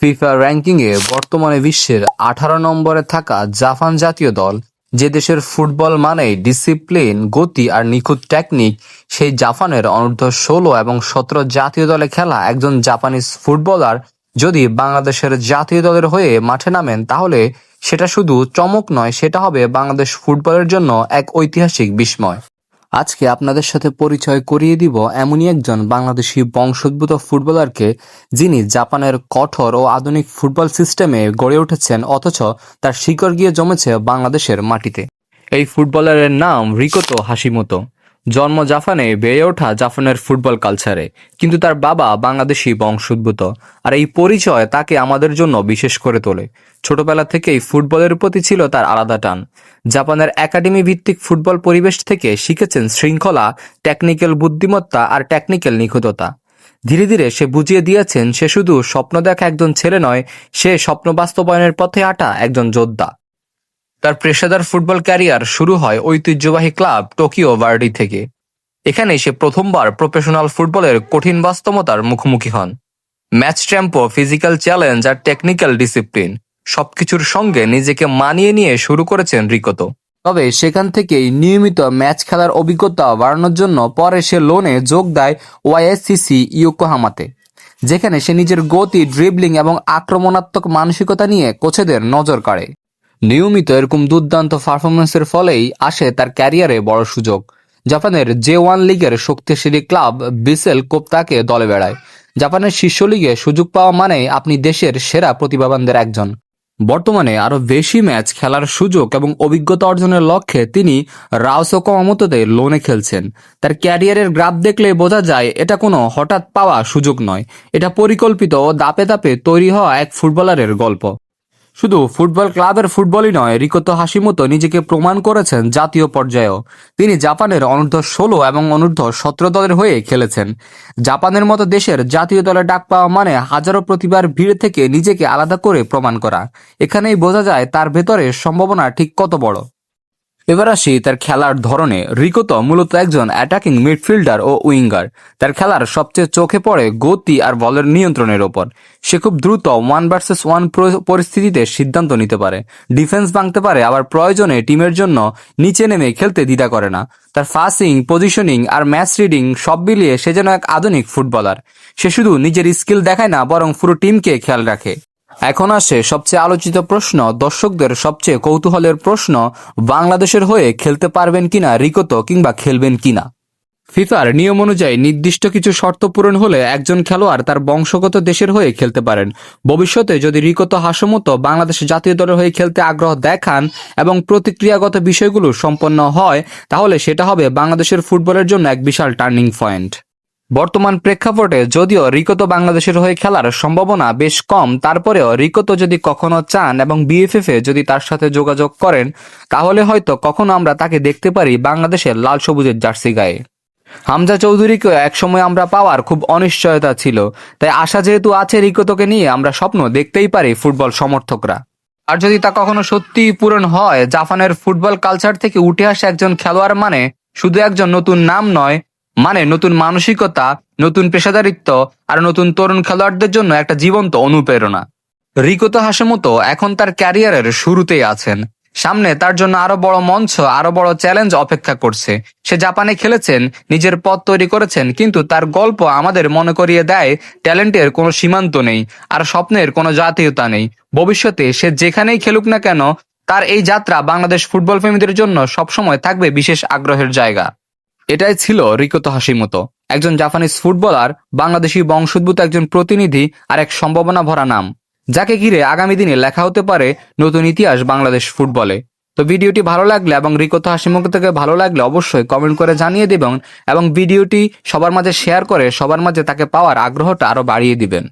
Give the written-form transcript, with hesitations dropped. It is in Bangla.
ফিফা র্যাঙ্কিংয়ে বর্তমানে বিশ্বের 18 নম্বরে থাকা জাপান জাতীয় দল, যে দেশের ফুটবল মানেই ডিসিপ্লিন, গতি আর নিখুঁত টেকনিক, সেই জাপানের অনূর্ধ্ব-16 এবং 17 জাতীয় দলে খেলা একজন জাপানিজ ফুটবলার যদি বাংলাদেশের জাতীয় দলের হয়ে মাঠে নামেন, তাহলে সেটা শুধু চমক নয়, সেটা হবে বাংলাদেশ ফুটবলের জন্য এক ঐতিহাসিক বিস্ময়। আজকে আপনাদের সাথে পরিচয় করিয়ে দিব এমনই একজন বাংলাদেশি বংশোদ্ভূত ফুটবলারকে, যিনি জাপানের কঠোর ও আধুনিক ফুটবল সিস্টেমে গড়ে উঠেছেন, অথচ তার শিকড় গিয়ে জমেছে বাংলাদেশের মাটিতে। এই ফুটবলারের নাম রিকোতো হাশিমোতো। জন্ম জাপানে, বেড়ে ওঠা জাপানের ফুটবল কালচারে, কিন্তু তার বাবা বাংলাদেশি বংশোদ্ভূত, আর এই পরিচয় তাকে আমাদের জন্য বিশেষ করে তোলে। ছোটবেলা থেকেই ফুটবলের প্রতি ছিল তার আলাদা টান। জাপানের একাডেমি ভিত্তিক ফুটবল পরিবেশ থেকে শিখেছেন শৃঙ্খলা, টেকনিক্যাল বুদ্ধিমত্তা আর টেকনিক্যাল নিখুঁততা। ধীরে ধীরে সে বুঝিয়ে দিয়েছেন, সে শুধু স্বপ্ন দেখা একজন ছেলে নয়, সে স্বপ্ন বাস্তবায়নের পথে হাঁটা একজন যোদ্ধা। তার পেশাদার ফুটবল ক্যারিয়ার শুরু হয় ঐতিহ্যবাহী ক্লাব টোকিও ভার্ডি থেকে। এখানে সে প্রথমবার প্রফেশনাল ফুটবলের কঠিন বাস্তবতার মুখোমুখি হন। ম্যাচ টেম্পো, ফিজিক্যাল চ্যালেঞ্জ আর টেকনিক্যাল ডিসিপ্লিন সবকিছুর সঙ্গে নিজেকে মানিয়ে নিয়ে শুরু করেছেন রিকোতো। তবে সেখান থেকেই নিয়মিত ম্যাচ খেলার অভিজ্ঞতা বাড়ানোর জন্য পরে সে লোনে যোগ দেয় ওয়াইএসসিসি ইয়োকোহামাতে, যেখানে সে নিজের গতি, ড্রিবলিং এবং আক্রমণাত্মক মানসিকতা নিয়ে কোচেদের নজর কাড়ে। নিয়মিত এরকম দুর্দান্ত পারফরমেন্সের ফলেই আসে তার ক্যারিয়ারে বড় সুযোগ। জাপানের J1 লিগের শক্তিশালী ক্লাব ভিসেল কোপ তাকে দলে বেড়ায়। জাপানের শীর্ষ লিগে সুযোগ পাওয়া মানে আপনি দেশের সেরা প্রতিভাবানদের একজন। বর্তমানে আরও বেশি ম্যাচ খেলার সুযোগ এবং অভিজ্ঞতা অর্জনের লক্ষ্যে তিনি রাওসো কুমামোতোতে লোনে খেলছেন। তার ক্যারিয়ারের গ্রাফ দেখলে বোঝা যায়, এটা কোনো হঠাৎ পাওয়া সুযোগ নয়, এটা পরিকল্পিত ও ধাপে ধাপে তৈরি হওয়া এক ফুটবলারের গল্প। শুধু ফুটবল ক্লাবের ফুটবলই নয়, রিকোতো হাশিমোতো নিজেকে প্রমাণ করেছেন জাতীয় পর্যায়েও। তিনি জাপানের অনূর্ধ্ব-16 এবং অনূর্ধ্ব-17 দলের হয়ে খেলেছেন। জাপানের মতো দেশের জাতীয় দলে ডাক পাওয়া মানে হাজারো প্রতিভার ভিড় থেকে নিজেকে আলাদা করে প্রমাণ করা। এখানেই বোঝা যায় তার ভেতরে সম্ভাবনা ঠিক কত বড়। এবার আসি তার খেলার ধরনে। রিকোতো মূলত একজন অ্যাটাকিং মিডফিল্ডার ও উইঙ্গার। তার খেলার সবচেয়ে চোখে পড়ে গতি আর বলের নিয়ন্ত্রণের ওপর। সে খুব দ্রুত 1 ভার্সেস 1 পরিস্থিতিতে সিদ্ধান্ত নিতে পারে, ডিফেন্স ভাঙতে পারে, আবার প্রয়োজনে টিমের জন্য নিচে নেমে খেলতে দ্বিধা করে না। তার পাসিং, পজিশনিং আর ম্যাচ রিডিং সব মিলিয়ে সে যেন এক আধুনিক ফুটবলার। সে শুধু নিজের স্কিল দেখায় না, বরং পুরো টিমকে খেয়াল রাখে। এখন আসে সবচেয়ে আলোচিত প্রশ্ন, দর্শকদের সবচেয়ে কৌতূহলের প্রশ্ন, বাংলাদেশের হয়ে খেলতে পারবেন কিনা রিকোতো, কিংবা খেলবেন কিনা। ফিফার নিয়ম অনুযায়ী নির্দিষ্ট কিছু শর্ত পূরণ হলে একজন খেলোয়াড় তার বংশগত দেশের হয়ে খেলতে পারেন। ভবিষ্যতে যদি রিকোতো হাশিমোতো বাংলাদেশ জাতীয় দলের হয়ে খেলতে আগ্রহ দেখান এবং প্রতিক্রিয়াগত বিষয়গুলো সম্পন্ন হয়, তাহলে সেটা হবে বাংলাদেশের ফুটবলের জন্য এক বিশাল টার্নিং পয়েন্ট। বর্তমান প্রেক্ষাপটে যদিও রিকোতো বাংলাদেশের হয়ে খেলার সম্ভাবনা বেশ কম, তারপরেও রিকোতো যদি কখনো চান এবং বিএফএফ-এ যদি তার সাথে যোগাযোগ করেন, তাহলে হয়তো কখনো আমরা তাকে দেখতে পারি বাংলাদেশের লাল সবুজের জার্সি গায়ে। হামজা চৌধুরীকে একসময় আমরা পাওয়ার খুব অনিশ্চয়তা ছিল, তাই আশা যেহেতু আছে রিকোতোকে নিয়ে, আমরা স্বপ্ন দেখতেই পারি ফুটবল সমর্থকরা। আর যদি তা কখনো সত্যিই পূরণ হয়, জাপানের ফুটবল কালচার থেকে উঠে আসা একজন খেলোয়াড় মানে শুধু একজন নতুন নাম নয়, মানে নতুন মানসিকতা, নতুন পেশাদারিত্ব আর নতুন তরুণ খেলোয়াড়দের জন্য একটা জীবন্ত অনুপ্রেরণা। রিকোতো হাশিমোতো এখন তার ক্যারিয়ারের শুরুতেই আছেন। সামনে তার জন্য আরো বড় মঞ্চ, আরো বড় চ্যালেঞ্জ অপেক্ষা করছে। সে জাপানে খেলেছেন, নিজের পথ তৈরি করেছেন, কিন্তু তার গল্প আমাদের মনে করিয়ে দেয়, ট্যালেন্টের কোনো সীমান্ত নেই আর স্বপ্নের কোনো জাতীয়তা নেই। ভবিষ্যতে সে যেখানেই খেলুক না কেন, তার এই যাত্রা বাংলাদেশ ফুটবল প্রেমীদের জন্য সবসময় থাকবে বিশেষ আগ্রহের জায়গা। এটাই ছিল রিকোতো হাশিমোতো, একজন জাপানিজ ফুটবলার, বাংলাদেশি বংশোদ্ভূত একজন প্রতিনিধি আর এক সম্ভাবনা ভরা নাম, যাকে ঘিরে আগামী দিনে লেখা হতে পারে নতুন ইতিহাস বাংলাদেশ ফুটবলে। তো ভিডিওটি ভালো লাগলে এবং রিকোতো হাশিমোতোকে ভালো লাগলে অবশ্যই কমেন্ট করে জানিয়ে দেবেন এবং ভিডিওটি সবার মাঝে শেয়ার করে সবার মাঝে তাকে পাওয়ার আগ্রহটা আরো বাড়িয়ে দিবেন।